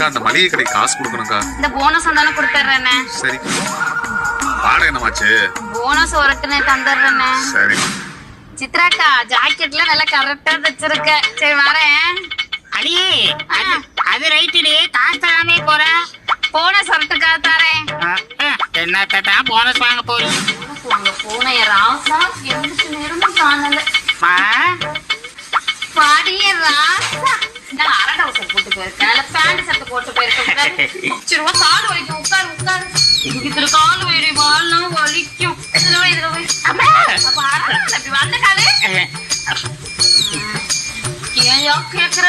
அக்கா அந்த மளிகை கடைக்கு காசு கொடுக்கணும்க்கா. இந்த போனஸ் வந்தானே கொடுத்துட்றேண்ணே. சரி. வாடகை என்னமாச்சு? போனஸ் ஒருக்குன்னு தந்துடுறேண்ணே. சரி. சித்ராக்கா ஜாக்கெட்ல நல்லா கரெக்டா தச்சிருக்க. சரி வரேன். அடியே அது ரைட்டுடி, காசு தராமே போற. போனஸ் வரட்டுக்கா தரேன். என்னத்தான் போனஸ் வாங்க போறீங்க? பூனை ராசா எந்த நேரமும் காணல. பாடிய ராசா நான் அரை டவுசர் போட்டு போயிருக்கேன், இல்ல பேண்ட் சட்டை போட்டு போயிருக்கேன். சரி ரூபா கால் வலிக்கும், உட்காரு உட்காரு. இதுல கால் வலி வாழலாம் வலிக்கும். இதுல போய் அப்ப அப்படி வந்த காலு ஏன் கேக்குற?